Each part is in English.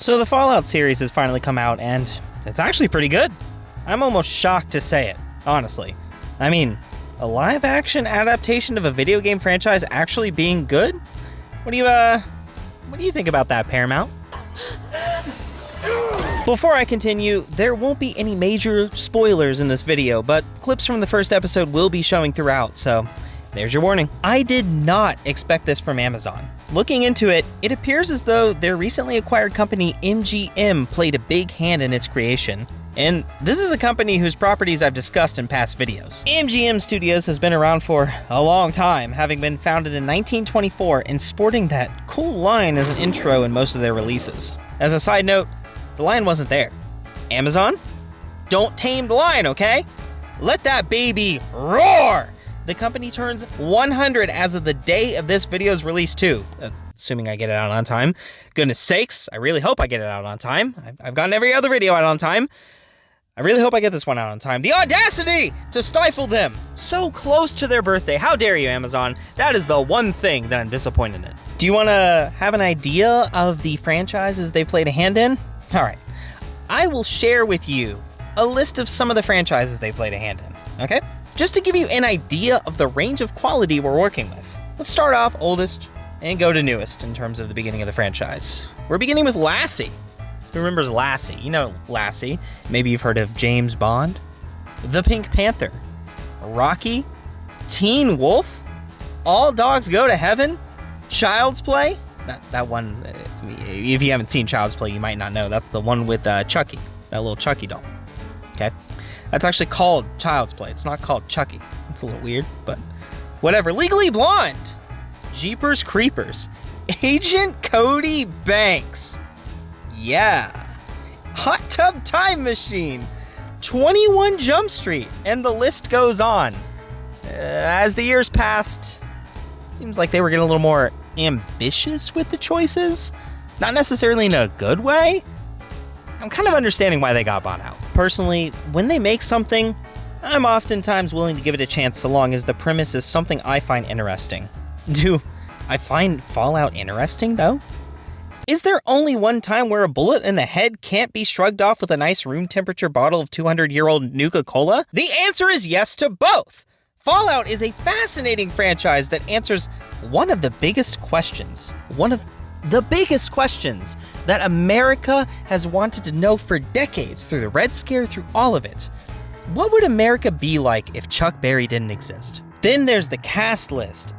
So the Fallout series has finally come out, and it's actually pretty good. I'm almost shocked to say it, honestly. I mean, a live-action adaptation of a video game franchise actually being good? What do you think about that, Paramount? Before I continue, there won't be any major spoilers in this video, but clips from the first episode will be showing throughout, so there's your warning. I did not expect this from Amazon. Looking into it, it appears as though their recently acquired company MGM played a big hand in its creation. And this is a company whose properties I've discussed in past videos. MGM Studios has been around for a long time, having been founded in 1924 and sporting that cool line as an intro in most of their releases. As a side note, the line wasn't there. Amazon? Don't tame the lion, okay? Let that baby roar! The company turns 100 as of the day of this video's release too, assuming I get it out on time. Goodness sakes, I really hope I get it out on time. I've gotten every other video out on time. I really hope I get this one out on time. The audacity to stifle them so close to their birthday. How dare you, Amazon? That is the one thing that I'm disappointed in. Do you want to have an idea of the franchises they've played a hand in? All right, I will share with you a list of some of the franchises they played a hand in, okay? Just to give you an idea of the range of quality we're working with. Let's start off oldest and go to newest in terms of the beginning of the franchise. We're beginning with Lassie. Who remembers Lassie? You know Lassie. Maybe you've heard of James Bond, The Pink Panther, Rocky, Teen Wolf, All Dogs Go to Heaven, Child's Play. That one, if you haven't seen Child's Play, you might not know. That's the one with Chucky, that little Chucky doll. Okay? That's actually called Child's Play. It's not called Chucky. It's a little weird, but whatever. Legally Blonde, Jeepers Creepers, Agent Cody Banks. Yeah. Hot Tub Time Machine, 21 Jump Street, and the list goes on. As the years passed, it seems like they were getting a little more ambitious with the choices. Not necessarily in a good way. I'm kind of understanding why they got bought out. Personally, when they make something, I'm oftentimes willing to give it a chance so long as the premise is something I find interesting. Do I find Fallout interesting, though? Is there only one time where a bullet in the head can't be shrugged off with a nice room temperature bottle of 200-year-old Nuka-Cola? The answer is yes to both! Fallout is a fascinating franchise that answers one of the biggest questions. The biggest questions that America has wanted to know for decades, through the Red Scare, through all of it. What would America be like if Chuck Berry didn't exist? Then there's the cast list.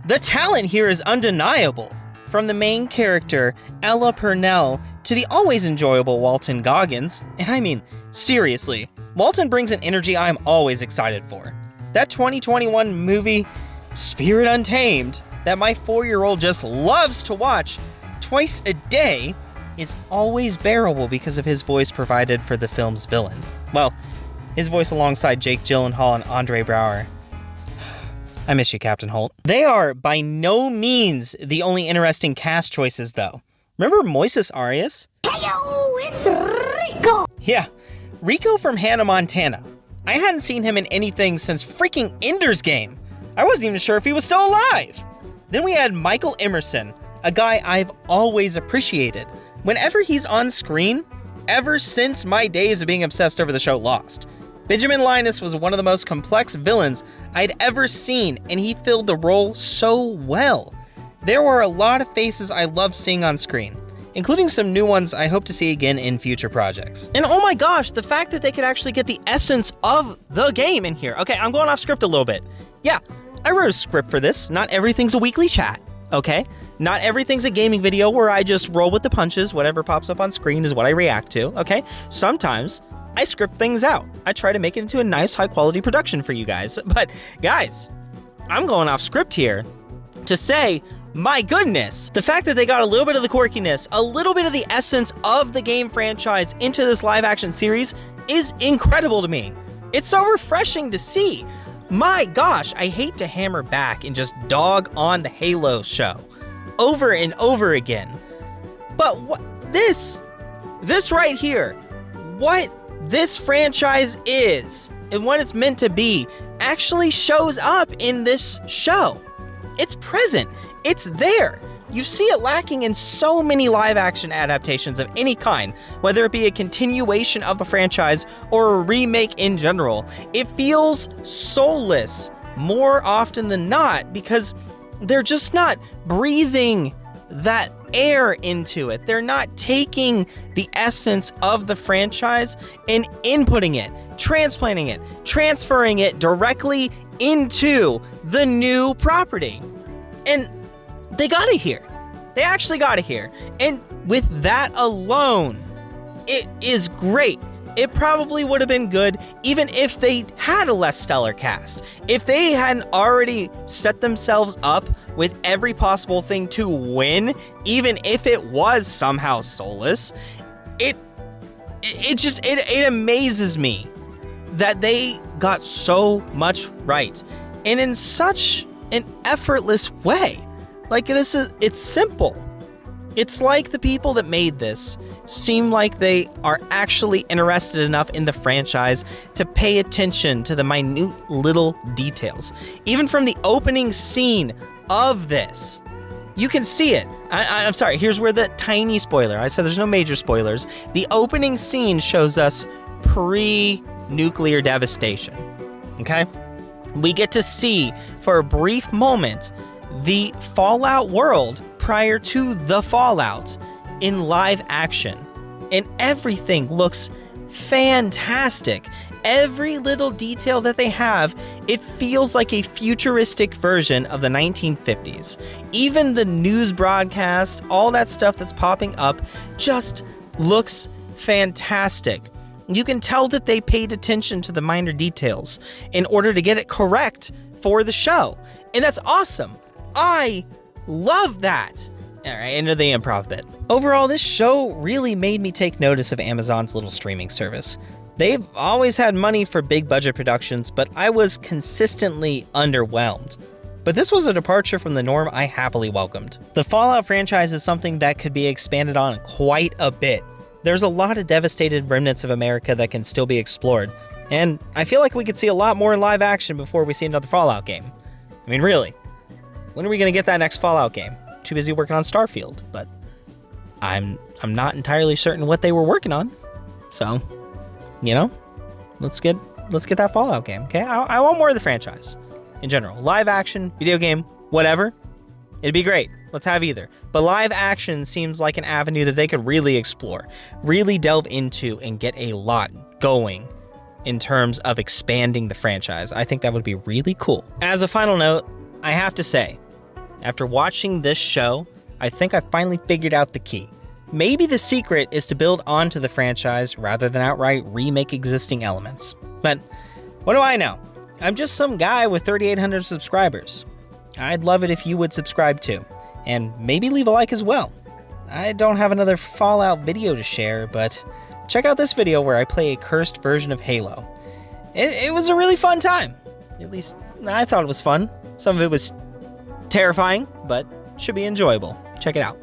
The talent here is undeniable. From the main character, Ella Purnell, to the always enjoyable Walton Goggins. And I mean, seriously, Walton brings an energy I'm always excited for. That 2021 movie, Spirit Untamed, that my 4-year-old just loves to watch twice a day, is always bearable because of his voice provided for the film's villain. Well, his voice alongside Jake Gyllenhaal and Andre Braugher. I miss you, Captain Holt. They are by no means the only interesting cast choices, though. Remember Moises Arias? Heyo, it's Rico! Yeah, Rico from Hannah Montana. I hadn't seen him in anything since freaking Ender's Game. I wasn't even sure if he was still alive. Then we had Michael Emerson, a guy I've always appreciated. Whenever he's on screen, ever since my days of being obsessed over the show Lost. Benjamin Linus was one of the most complex villains I'd ever seen, and he filled the role so well. There were a lot of faces I loved seeing on screen, including some new ones I hope to see again in future projects. And oh my gosh, the fact that they could actually get the essence of the game in here. Okay, I'm going off script a little bit. Yeah, I wrote a script for this. Not everything's a weekly chat, okay? Not everything's a gaming video where I just roll with the punches. Whatever pops up on screen is what I react to, okay? Sometimes I script things out. I try to make it into a nice, high-quality production for you guys. But guys, I'm going off script here to say, my goodness, the fact that they got a little bit of the quirkiness, a little bit of the essence of the game franchise into this live-action series is incredible to me. It's so refreshing to see. My gosh, I hate to hammer back and just dog on the Halo show over and over again. But what this right here, what this franchise is and what it's meant to be actually shows up in this show. It's present. It's there. You see it lacking in so many live-action adaptations of any kind, whether it be a continuation of the franchise or a remake in general. It feels soulless more often than not because they're just not breathing that air into it. They're not taking the essence of the franchise and inputting it, transplanting it, transferring it directly into the new property. And they got it here. They actually got it here. And with that alone, it is great. It probably would have been good even if they had a less stellar cast. If they hadn't already set themselves up with every possible thing to win, even if it was somehow soulless, it amazes me that they got so much right and in such an effortless way. Like it's simple. It's like the people that made this seem like they are actually interested enough in the franchise to pay attention to the minute little details. Even from the opening scene of this, you can see it. I'm sorry, here's where the tiny spoiler. I said there's no major spoilers. The opening scene shows us pre-nuclear devastation, okay? We get to see, for a brief moment, the Fallout world prior to the Fallout in live action. And everything looks fantastic. Every little detail that they have, it feels like a futuristic version of the 1950s. Even the news broadcast, all that stuff that's popping up, just looks fantastic. You can tell that they paid attention to the minor details in order to get it correct for the show. And that's awesome. I love that. All right, into the improv bit. Overall, this show really made me take notice of Amazon's little streaming service. They've always had money for big budget productions, but I was consistently underwhelmed. But this was a departure from the norm I happily welcomed. The Fallout franchise is something that could be expanded on quite a bit. There's a lot of devastated remnants of America that can still be explored, and I feel like we could see a lot more in live action before we see another Fallout game. I mean, really. When are we going to get that next Fallout game? Too busy working on Starfield, but I'm not entirely certain what they were working on. So, you know, let's get that Fallout game, okay? I want more of the franchise in general. Live action, video game, whatever. It'd be great. Let's have either. But live action seems like an avenue that they could really explore, really delve into, and get a lot going in terms of expanding the franchise. I think that would be really cool. As a final note, I have to say, after watching this show, I think I finally figured out the key. Maybe the secret is to build onto the franchise rather than outright remake existing elements. But what do I know? I'm just some guy with 3,800 subscribers. I'd love it if you would subscribe too, and maybe leave a like as well. I don't have another Fallout video to share, but check out this video where I play a cursed version of Halo. It was a really fun time. At least I thought it was fun. Some of it was terrifying, but should be enjoyable. Check it out.